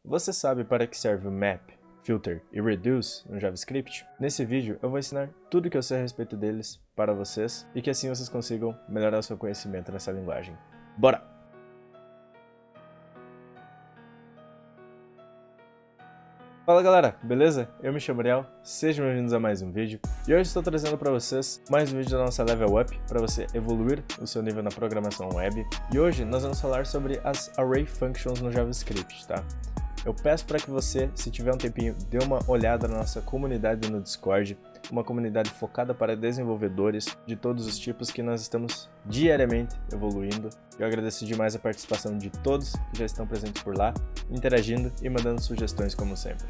Você sabe para que serve o map, filter e reduce no JavaScript? Nesse vídeo eu vou ensinar tudo o que eu sei a respeito deles para vocês e que assim vocês consigam melhorar o seu conhecimento nessa linguagem. Bora! Fala galera, beleza? Eu me chamo Ariel, sejam bem-vindos a mais um vídeo e hoje estou trazendo para vocês mais um vídeo da nossa Level Up para você evoluir o seu nível na programação web e hoje nós vamos falar sobre as Array Functions no JavaScript, tá? Eu peço para que você, se tiver um tempinho, dê uma olhada na nossa comunidade no Discord, uma comunidade focada para desenvolvedores de todos os tipos que nós estamos diariamente evoluindo. Eu agradeço demais a participação de todos que já estão presentes por lá, interagindo e mandando sugestões como sempre.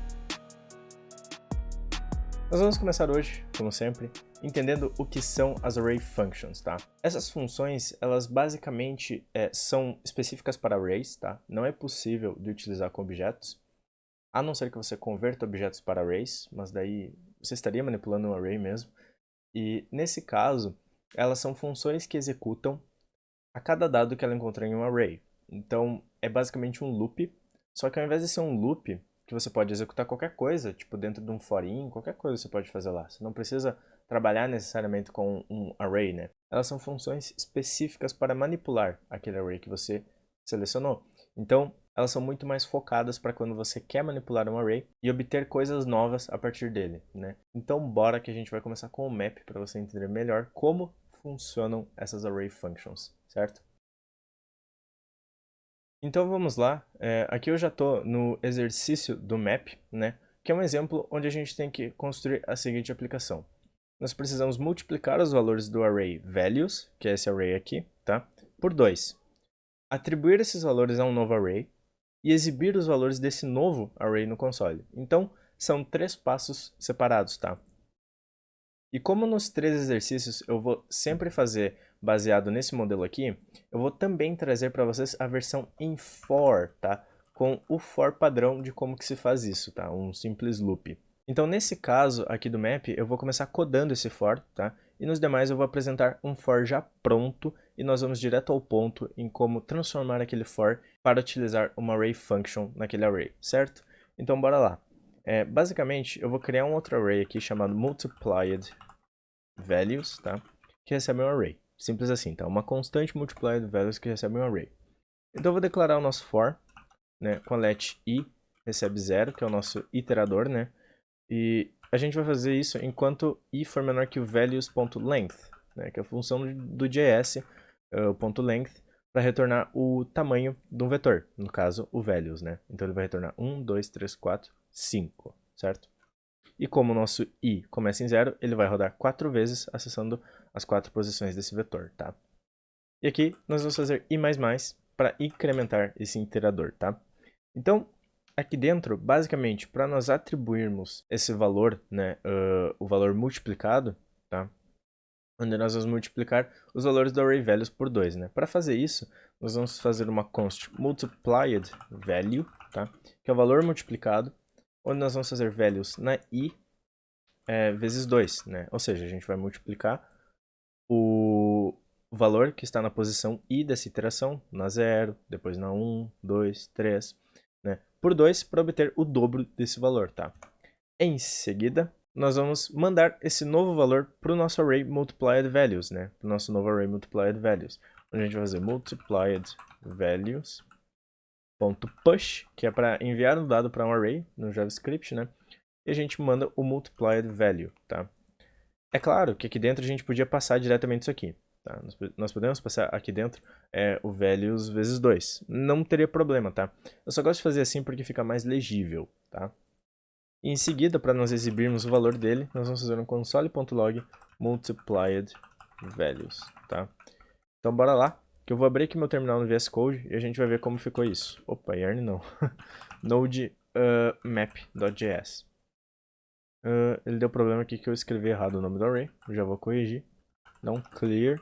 Nós vamos começar hoje, como sempre, entendendo o que são as Array Functions, tá? Essas funções, elas basicamente são específicas para arrays, tá? Não é possível de utilizar com objetos, a não ser que você converta objetos para arrays, mas daí você estaria manipulando um array mesmo. E nesse caso, elas são funções que executam a cada dado que ela encontra em um array. Então, é basicamente um loop, só que ao invés de ser um loop, que você pode executar qualquer coisa, tipo dentro de um for-in, qualquer coisa você pode fazer lá. Você não precisa trabalhar necessariamente com um array, né? Elas são funções específicas para manipular aquele array que você selecionou. Então, elas são muito mais focadas para quando você quer manipular um array e obter coisas novas a partir dele, né? Então, bora que a gente vai começar com o map para você entender melhor como funcionam essas array functions, certo? Então vamos lá, aqui eu já estou no exercício do map, né, que é um exemplo onde a gente tem que construir a seguinte aplicação. Nós precisamos multiplicar os valores do array values, que é esse array aqui, tá, por 2. Atribuir esses valores a um novo array e exibir os valores desse novo array no console. Então, são 3 passos separados, tá? E como nos 3 exercícios eu vou sempre fazer baseado nesse modelo aqui, eu vou também trazer para vocês a versão em for, tá? Com o for padrão de como que se faz isso, tá? Um simples loop. Então nesse caso aqui do map, eu vou começar codando esse for, tá? E nos demais eu vou apresentar um for já pronto e nós vamos direto ao ponto em como transformar aquele for para utilizar uma array function naquele array, certo? Então bora lá. Basicamente, eu vou criar um outro array aqui chamado multiplied values, tá? Que recebe um array. Simples assim, tá? Uma constante multiplied values que recebe um array. Então eu vou declarar o nosso for, né, com a let i recebe 0, que é o nosso iterador, né? E a gente vai fazer isso enquanto i for menor que o values.length, né, que é a função do JS, o ponto .length, para retornar o tamanho de um vetor, no caso o values, né? Então ele vai retornar 1, 2, 3, 4, 5, certo? E como o nosso i começa em 0, ele vai rodar 4 vezes, acessando as 4 posições desse vetor, tá? E aqui nós vamos fazer i++ para incrementar esse iterador, tá? Então, aqui dentro, basicamente, para nós atribuirmos esse valor, né, o valor multiplicado, tá? Onde nós vamos multiplicar os valores do array values por 2, né? Para fazer isso, nós vamos fazer uma const multiplied value, tá? Que é o valor multiplicado, onde nós vamos fazer values na i vezes 2, né? Ou seja, a gente vai multiplicar o valor que está na posição i dessa iteração, na 0, depois na 1, 2, 3, né? Por 2 para obter o dobro desse valor, tá? Em seguida, nós vamos mandar esse novo valor para o nosso array multiplied values, né? Para o nosso novo array multiplied values. Onde a gente vai fazer multiplied values.push, que é para enviar um dado para um array no JavaScript, né? E a gente manda o multiplied value, tá? É claro que aqui dentro a gente podia passar diretamente isso aqui, tá? Nós podemos passar aqui dentro o values vezes 2. Não teria problema, tá? Eu só gosto de fazer assim porque fica mais legível, tá? E em seguida, para nós exibirmos o valor dele, nós vamos fazer um console.log multiplied values, tá? Então bora lá, que eu vou abrir aqui meu terminal no VS Code e a gente vai ver como ficou isso. Opa, yarn não. Node map.js. Ele deu problema aqui que eu escrevi errado o nome do array, eu já vou corrigir. Não clear.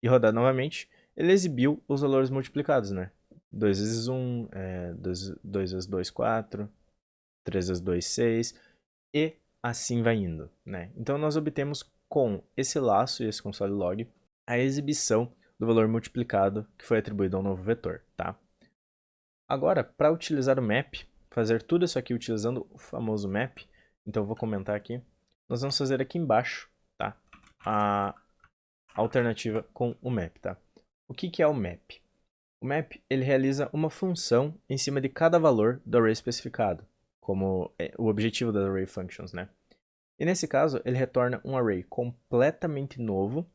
E rodar novamente, ele exibiu os valores multiplicados, né? 2 vezes 1, 2 vezes 2, 4, 3 vezes 2, 6, e assim vai indo, né? Então nós obtemos com esse laço e esse console log a exibição do valor multiplicado que foi atribuído ao novo vetor, tá? Agora, para utilizar o map, fazer tudo isso aqui utilizando o famoso map, então eu vou comentar aqui, nós vamos fazer aqui embaixo, tá? A alternativa com o map, tá? O que é o map? O map, ele realiza uma função em cima de cada valor do array especificado, como é o objetivo das array functions, né? E nesse caso, ele retorna um array completamente novo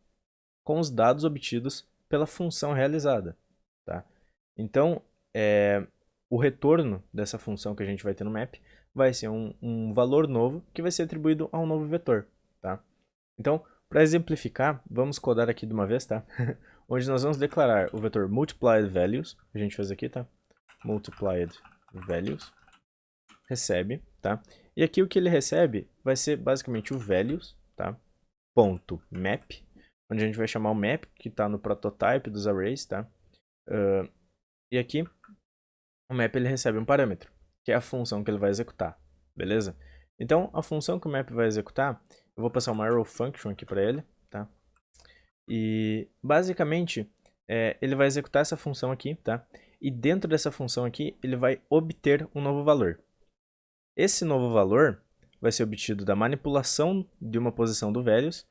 com os dados obtidos pela função realizada, tá? Então, o retorno dessa função que a gente vai ter no map vai ser um valor novo que vai ser atribuído a um novo vetor, tá? Então, para exemplificar, vamos codar aqui de uma vez, tá? Onde nós vamos declarar o vetor multiplied values, a gente fez aqui, tá? Multiplied values, recebe, tá? E aqui o que ele recebe vai ser basicamente o values, tá? Ponto map, onde a gente vai chamar o map, que está no prototype dos arrays, tá? E aqui, o map ele recebe um parâmetro, que é a função que ele vai executar, beleza? Então, a função que o map vai executar, eu vou passar uma arrow function aqui para ele, tá? E, basicamente, ele vai executar essa função aqui, tá? E dentro dessa função aqui, ele vai obter um novo valor. Esse novo valor vai ser obtido da manipulação de uma posição do values,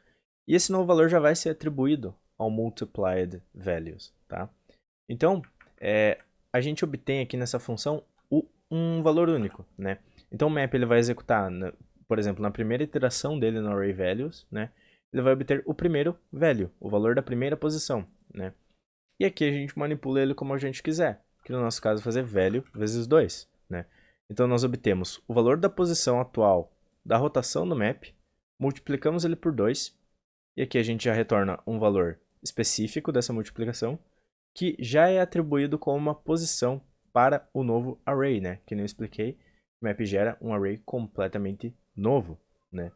e esse novo valor já vai ser atribuído ao multiplied values, tá? Então, a gente obtém aqui nessa função um valor único, né? Então o map ele vai executar, por exemplo, na primeira iteração dele no array values, né? Ele vai obter o primeiro value, o valor da primeira posição, né? E aqui a gente manipula ele como a gente quiser, que no nosso caso é fazer value vezes 2, né? Então nós obtemos o valor da posição atual da rotação do map, multiplicamos ele por 2, e aqui a gente já retorna um valor específico dessa multiplicação, que já é atribuído como uma posição para o novo array, né? Que nem eu expliquei, o map gera um array completamente novo, né?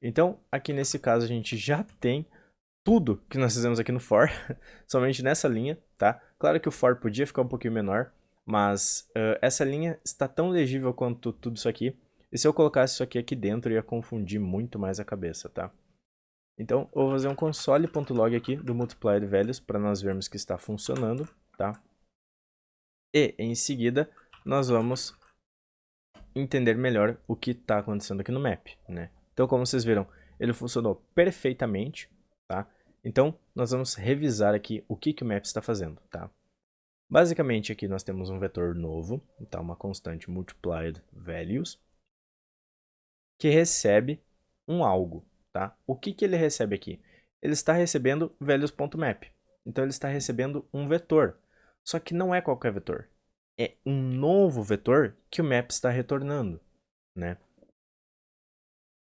Então, aqui nesse caso a gente já tem tudo que nós fizemos aqui no for, somente nessa linha, tá? Claro que o for podia ficar um pouquinho menor, mas essa linha está tão legível quanto tudo isso aqui, e se eu colocasse isso aqui dentro, ia confundir muito mais a cabeça, tá? Então, eu vou fazer um console.log aqui do multiplied values para nós vermos que está funcionando, tá? E, em seguida, nós vamos entender melhor o que está acontecendo aqui no map, né? Então, como vocês viram, ele funcionou perfeitamente, tá? Então, nós vamos revisar aqui o que o map está fazendo, tá? Basicamente, aqui nós temos um vetor novo, tá? Uma constante multiplied values, que recebe um algo, tá? O que ele recebe aqui? Ele está recebendo values.map. Então ele está recebendo um vetor. Só que não é qualquer vetor. É um novo vetor que o map está retornando, né?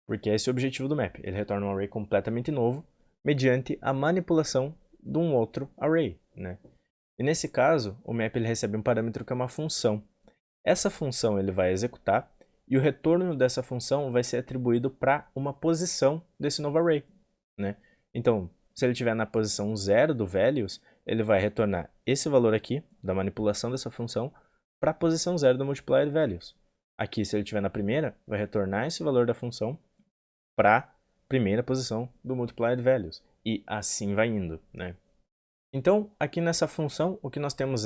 Porque esse é o objetivo do map. Ele retorna um array completamente novo mediante a manipulação de um outro array, né? E nesse caso, o map ele recebe um parâmetro que é uma função. Essa função ele vai executar e o retorno dessa função vai ser atribuído para uma posição desse novo array, né? Então, se ele estiver na posição 0 do values, ele vai retornar esse valor aqui, da manipulação dessa função, para a posição 0 do multiplied values. Aqui, se ele estiver na primeira, vai retornar esse valor da função para a primeira posição do multiplied values. E assim vai indo, né? Então, aqui nessa função, o que nós temos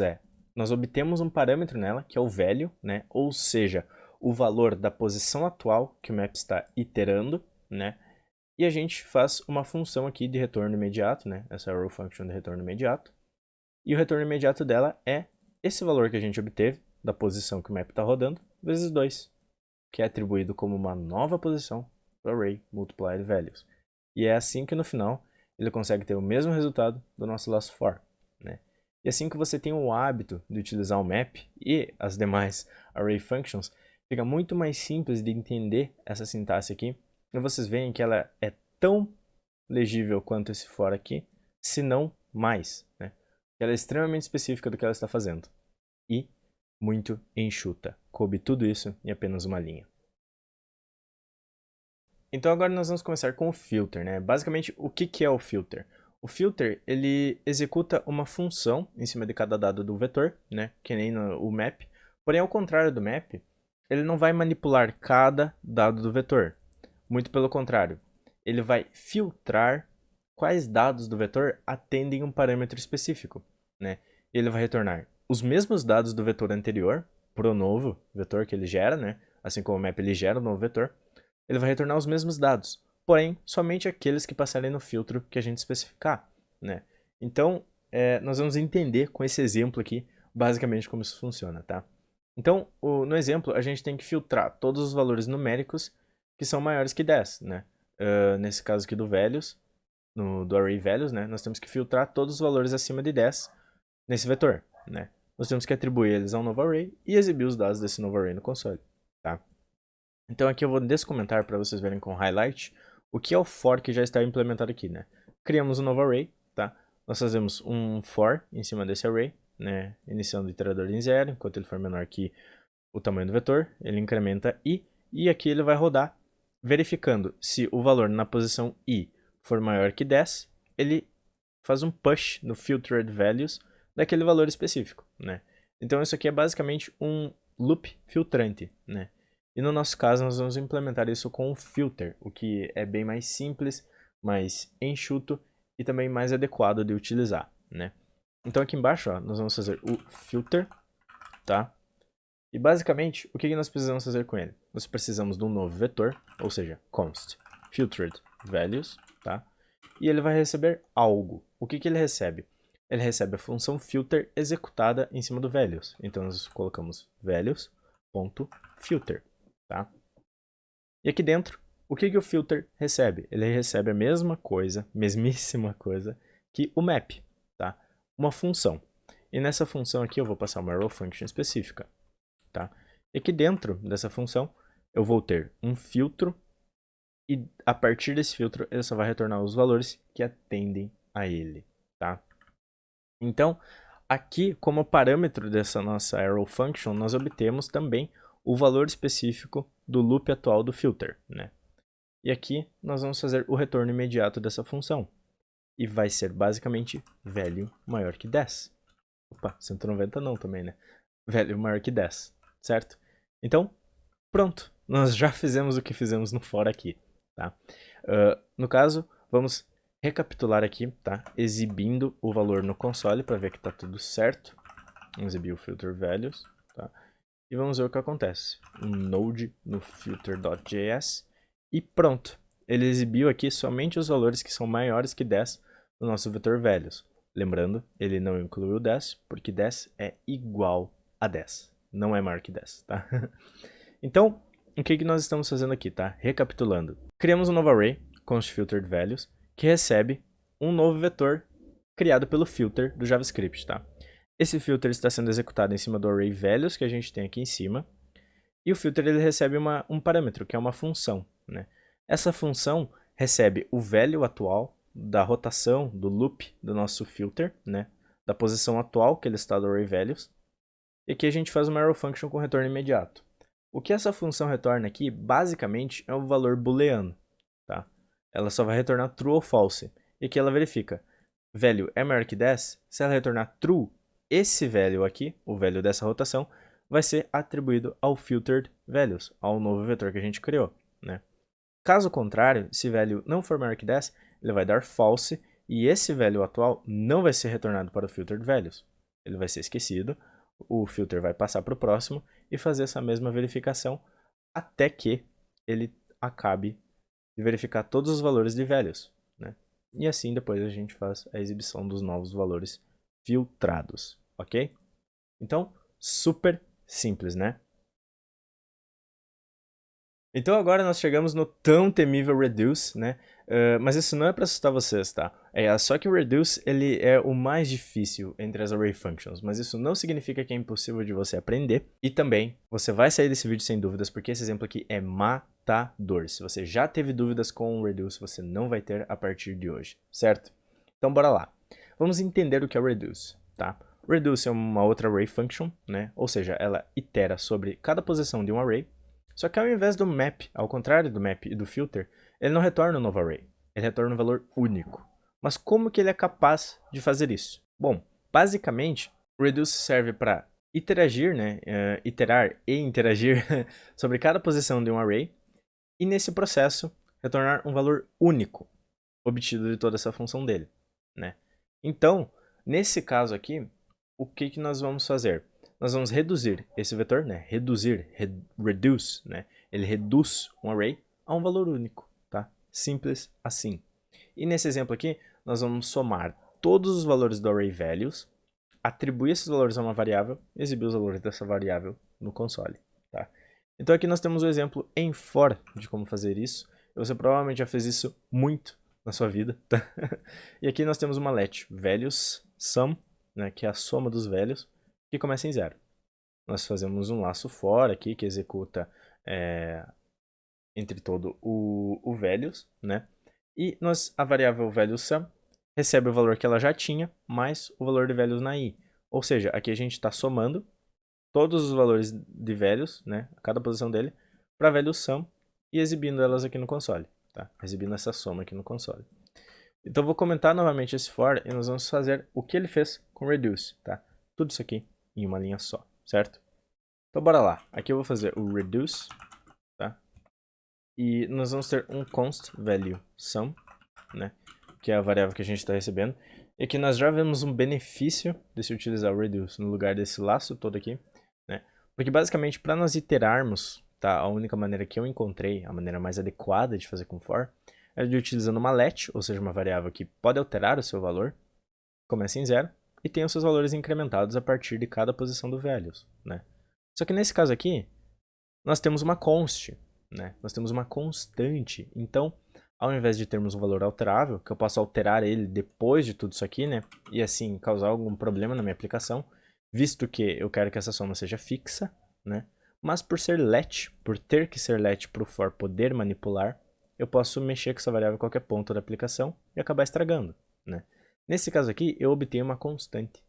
nós obtemos um parâmetro nela, que é o value, né? Ou seja, o valor da posição atual que o map está iterando, né? E a gente faz uma função aqui de retorno imediato, né? Essa arrow function de retorno imediato. E o retorno imediato dela é esse valor que a gente obteve da posição que o map está rodando, vezes 2, que é atribuído como uma nova posição para o array multiplied values. E é assim que no final ele consegue ter o mesmo resultado do nosso last for, né? E assim que você tem o hábito de utilizar o map e as demais array functions, fica muito mais simples de entender essa sintaxe aqui. E vocês veem que ela é tão legível quanto esse for aqui, se não mais, né? Ela é extremamente específica do que ela está fazendo. E muito enxuta. Coube tudo isso em apenas uma linha. Então agora nós vamos começar com o filter, né? Basicamente, o que é o filter? O filter, ele executa uma função em cima de cada dado do vetor, né? Que nem o map. Porém, ao contrário do map, ele não vai manipular cada dado do vetor. Muito pelo contrário, ele vai filtrar quais dados do vetor atendem um parâmetro específico, né? Ele vai retornar os mesmos dados do vetor anterior para o novo vetor que ele gera, né? Assim como o map ele gera o novo vetor, ele vai retornar os mesmos dados, porém, somente aqueles que passarem no filtro que a gente especificar, né? Então, nós vamos entender com esse exemplo aqui, basicamente como isso funciona, tá? Então, no exemplo, a gente tem que filtrar todos os valores numéricos que são maiores que 10, né? Nesse caso aqui do values, do array values, né? Nós temos que filtrar todos os valores acima de 10 nesse vetor, né? Nós temos que atribuir eles a um novo array e exibir os dados desse novo array no console, tá? Então aqui eu vou descomentar para vocês verem com highlight o que é o for que já está implementado aqui, né? Criamos um novo array, tá? Nós fazemos um for em cima desse array, né? Iniciando o iterador em 0, enquanto ele for menor que o tamanho do vetor, ele incrementa i, e aqui ele vai rodar, verificando se o valor na posição i for maior que 10, ele faz um push no filtered values daquele valor específico, né? Então isso aqui é basicamente um loop filtrante, né? E no nosso caso nós vamos implementar isso com um filter, o que é bem mais simples, mais enxuto e também mais adequado de utilizar, né? Então aqui embaixo, ó, nós vamos fazer o filter, tá? E basicamente, o que nós precisamos fazer com ele? Nós precisamos de um novo vetor, ou seja, const filtered values, tá? E ele vai receber algo. O que ele recebe? Ele recebe a função filter executada em cima do values. Então nós colocamos values.filter, tá? E aqui dentro, o que o filter recebe? Ele recebe a mesma coisa, mesmíssima coisa, que o map, tá? Uma função. E nessa função aqui eu vou passar uma arrow function específica, tá? E aqui dentro dessa função eu vou ter um filtro e a partir desse filtro ele só vai retornar os valores que atendem a ele, tá? Então, aqui como parâmetro dessa nossa arrow function, nós obtemos também o valor específico do loop atual do filter, né? E aqui nós vamos fazer o retorno imediato dessa função. E vai ser basicamente value maior que 10. Opa, 190 não também, né? Value maior que 10, certo? Então, pronto. Nós já fizemos o que fizemos no for aqui, tá? No caso, vamos recapitular aqui, tá? Exibindo o valor no console para ver que está tudo certo. Vamos exibir o filter values, tá? E vamos ver o que acontece. Um node no filter.js e pronto. Ele exibiu aqui somente os valores que são maiores que 10 no nosso vetor values. Lembrando, ele não incluiu 10, porque 10 é igual a 10. Não é maior que 10, tá? Então, o que nós estamos fazendo aqui, tá? Recapitulando. Criamos um novo array, constFilteredValues, que recebe um novo vetor criado pelo filter do JavaScript, tá? Esse filter está sendo executado em cima do array values que a gente tem aqui em cima. E o filter ele recebe um parâmetro, que é uma função, né? Essa função recebe o value atual da rotação do loop do nosso filter, né? Da posição atual que ele está do array values. E aqui a gente faz uma arrow function com retorno imediato. O que essa função retorna aqui, basicamente, é o valor booleano, tá? Ela só vai retornar true ou false. E aqui ela verifica, value é maior que 10, se ela retornar true, esse value aqui, o value dessa rotação, vai ser atribuído ao filtered values, ao novo vetor que a gente criou, né? Caso contrário, se value não for maior que 10, ele vai dar false e esse value atual não vai ser retornado para o filtered values. Ele vai ser esquecido, o filter vai passar para o próximo e fazer essa mesma verificação até que ele acabe de verificar todos os valores de values, né? E assim depois a gente faz a exibição dos novos valores filtrados, ok? Então, super simples, né? Então agora nós chegamos no tão temível reduce, né? Mas isso não é para assustar vocês, tá? Só que o reduce ele é o mais difícil entre as array functions, mas isso não significa que é impossível de você aprender. E também, você vai sair desse vídeo sem dúvidas, porque esse exemplo aqui é matador. Se você já teve dúvidas com o reduce, você não vai ter a partir de hoje, certo? Então bora lá. Vamos entender o que é reduce, tá? Reduce é uma outra array function, né? Ou seja, ela itera sobre cada posição de um array. Só que ao invés do map, ao contrário do map e do filter, ele não retorna um novo array, ele retorna um valor único. Mas como que ele é capaz de fazer isso? Bom, basicamente, o reduce serve para interagir, né, iterar e interagir sobre cada posição de um array, e nesse processo retornar um valor único, obtido de toda essa função dele, né? Então, nesse caso aqui, o que nós vamos fazer? Nós vamos reduzir esse vetor, né? Reduce, né? Ele reduz um array a um valor único, tá? Simples assim. E nesse exemplo aqui, nós vamos somar todos os valores do array values, atribuir esses valores a uma variável e exibir os valores dessa variável no console, tá? Então aqui nós temos o exemplo em for de como fazer isso. Você provavelmente já fez isso muito na sua vida, tá? E aqui nós temos uma let values sum, né, que é a soma dos velhos, que começa em 0. Nós fazemos um laço for aqui que executa entre todo o values, né? E a variável valueSum recebe o valor que ela já tinha, mais o valor de values na i. Ou seja, aqui a gente está somando todos os valores de values, né, cada posição dele, para valueSum e exibindo elas aqui no console, tá? Exibindo essa soma aqui no console. Então eu vou comentar novamente esse for e nós vamos fazer o que ele fez com reduce, tá? Tudo isso aqui em uma linha só, certo? Então bora lá. Aqui eu vou fazer o reduce, tá? E nós vamos ter um const value sum, né? Que é a variável que a gente está recebendo. E aqui nós já vemos um benefício de se utilizar o reduce no lugar desse laço todo aqui, né? Porque basicamente para nós iterarmos, tá? A única maneira que eu encontrei, a maneira mais adequada de fazer com for, é de utilizando uma let, ou seja, uma variável que pode alterar o seu valor, começa em 0 e tem os seus valores incrementados a partir de cada posição do values, né? Só que nesse caso aqui, nós temos uma const, né? Nós temos uma constante. Então, ao invés de termos um valor alterável, que eu posso alterar ele depois de tudo isso aqui, né? E assim, causar algum problema na minha aplicação, visto que eu quero que essa soma seja fixa, né? Mas por ser let, por ter que ser let para o for poder manipular, eu posso mexer com essa variável em qualquer ponto da aplicação e acabar estragando, né? Nesse caso aqui, eu obtenho uma constante,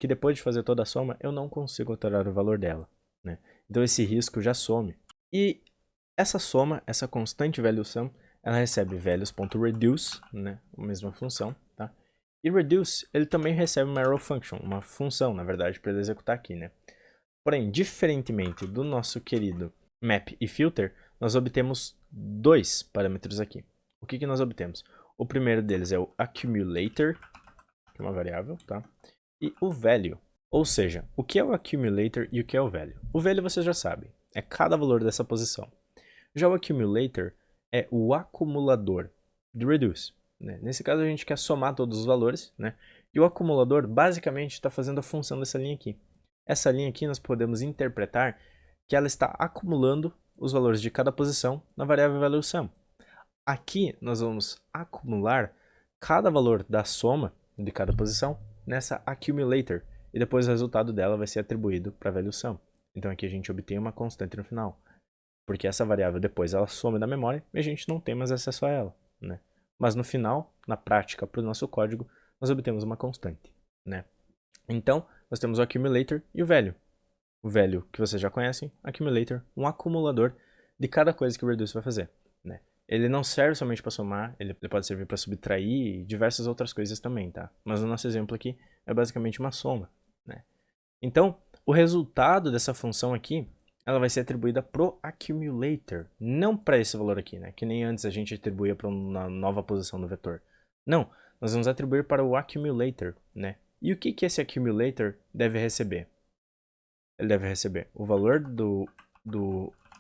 que depois de fazer toda a soma, eu não consigo alterar o valor dela, né? Então esse risco já some. E essa soma, essa constante valueSum, ela recebe values.reduce, né? A mesma função, tá? E reduce, ele também recebe uma arrow function, uma função, na verdade, para ele executar aqui, né? Porém, diferentemente do nosso querido map e filter, nós obtemos dois parâmetros aqui. O que nós obtemos? O primeiro deles é o accumulator, que é uma variável, tá? E o value. Ou seja, o que é o accumulator e o que é o value? O value vocês já sabem, é cada valor dessa posição. Já o accumulator é o acumulador do reduce, né? Nesse caso a gente quer somar todos os valores, né? E o acumulador basicamente está fazendo a função dessa linha aqui. Essa linha aqui nós podemos interpretar que ela está acumulando os valores de cada posição na variável valueSum. Aqui nós vamos acumular cada valor da soma de cada posição nessa accumulator e depois o resultado dela vai ser atribuído para a valueSum. Então aqui a gente obtém uma constante no final, porque essa variável depois ela some da memória e a gente não tem mais acesso a ela, né? Mas no final, na prática, para o nosso código, nós obtemos uma constante, né? Então, nós temos o accumulator e o value. O value que vocês já conhecem, accumulator, um acumulador de cada coisa que o reduce vai fazer, né? Ele não serve somente para somar, ele pode servir para subtrair e diversas outras coisas também, tá? Mas no nosso exemplo aqui é basicamente uma soma, né? Então, o resultado dessa função aqui, ela vai ser atribuída pro accumulator, não para esse valor aqui, né? Que nem antes a gente atribuía para uma nova posição do vetor. Não, nós vamos atribuir para o accumulator, né? E o que esse accumulator deve receber? Ele deve receber o valor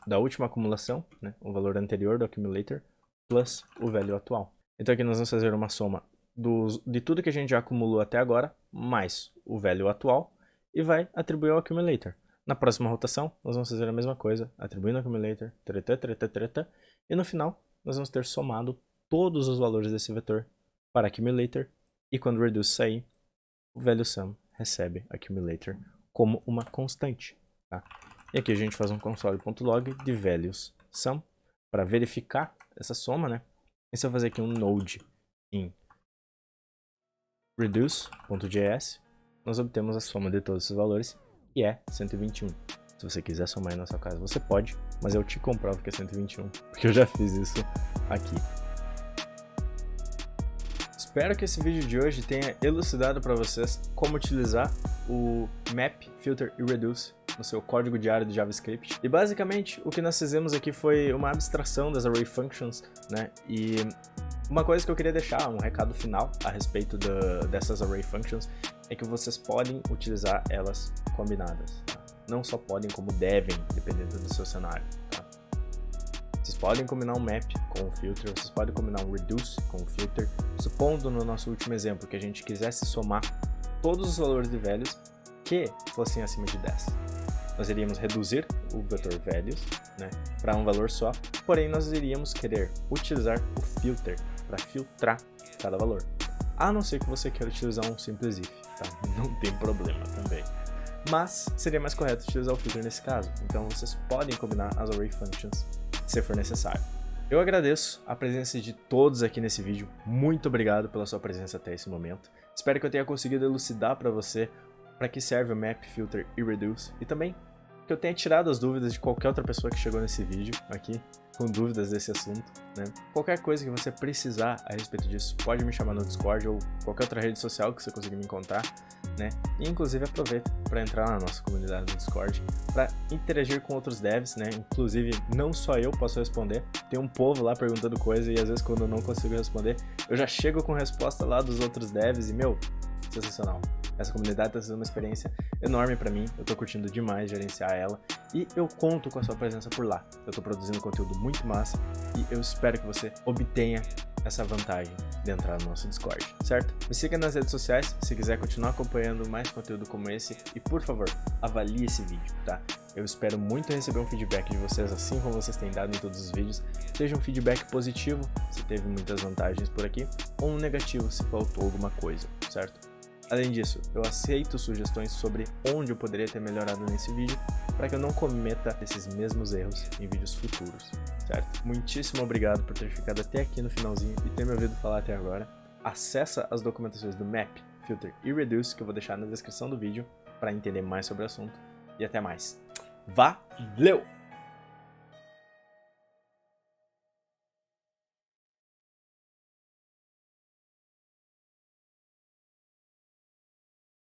da última acumulação, né? O valor anterior do accumulator, plus o value atual. Então aqui nós vamos fazer uma soma de tudo que a gente já acumulou até agora, mais o value atual, e vai atribuir ao accumulator. Na próxima rotação, nós vamos fazer a mesma coisa, atribuindo ao accumulator, e no final, nós vamos ter somado todos os valores desse vetor para accumulator, e quando o reduce sair, o valueSum recebe accumulator como uma constante, tá? E aqui a gente faz um console.log de valueSum para verificar essa soma, né? E se eu fazer aqui um node em reduce.js, nós obtemos a soma de todos esses valores, que é 121. Se você quiser somar aí na sua casa, você pode, mas eu te comprovo que é 121, porque eu já fiz isso aqui. Espero que esse vídeo de hoje tenha elucidado para vocês como utilizar o map, filter e reduce no seu código diário de JavaScript. E basicamente o que nós fizemos aqui foi uma abstração das array functions, né? E uma coisa que eu queria deixar, um recado final a respeito dessas array functions, é que vocês podem utilizar elas combinadas, tá? Não só podem, como devem, dependendo do seu cenário, tá? Vocês podem combinar um map com um filter, vocês podem combinar um reduce com um filter. Supondo no nosso último exemplo que a gente quisesse somar todos os valores de values que fossem acima de 10. Nós iríamos reduzir o vetor values, né, para um valor só, porém nós iríamos querer utilizar o filter para filtrar cada valor. A não ser que você queira utilizar um simples if, tá? Não tem problema também. Mas seria mais correto utilizar o filter nesse caso, então vocês podem combinar as array functions se for necessário. Eu agradeço a presença de todos aqui nesse vídeo, muito obrigado pela sua presença até esse momento. Espero que eu tenha conseguido elucidar para você para que serve o map, filter e reduce, e também que eu tenha tirado as dúvidas de qualquer outra pessoa que chegou nesse vídeo aqui, com dúvidas desse assunto, né? Qualquer coisa que você precisar a respeito disso, pode me chamar no Discord ou qualquer outra rede social que você conseguir me encontrar, né? E inclusive aproveita para entrar na nossa comunidade no Discord, para interagir com outros devs, né? Inclusive não só eu posso responder, tem um povo lá perguntando coisa e às vezes quando eu não consigo responder, eu já chego com resposta lá dos outros devs e, meu, sensacional. Essa comunidade está sendo uma experiência enorme para mim, eu estou curtindo demais gerenciar ela e eu conto com a sua presença por lá. Eu estou produzindo conteúdo muito massa e eu espero que você obtenha essa vantagem de entrar no nosso Discord, certo? Me siga nas redes sociais se quiser continuar acompanhando mais conteúdo como esse e, por favor, avalie esse vídeo, tá? Eu espero muito receber um feedback de vocês, assim como vocês têm dado em todos os vídeos, seja um feedback positivo, se teve muitas vantagens por aqui, ou um negativo, se faltou alguma coisa, certo? Além disso, eu aceito sugestões sobre onde eu poderia ter melhorado nesse vídeo para que eu não cometa esses mesmos erros em vídeos futuros, certo? Muitíssimo obrigado por ter ficado até aqui no finalzinho e ter me ouvido falar até agora. Acessa as documentações do Map, Filter e Reduce que eu vou deixar na descrição do vídeo para entender mais sobre o assunto. E até mais. Valeu!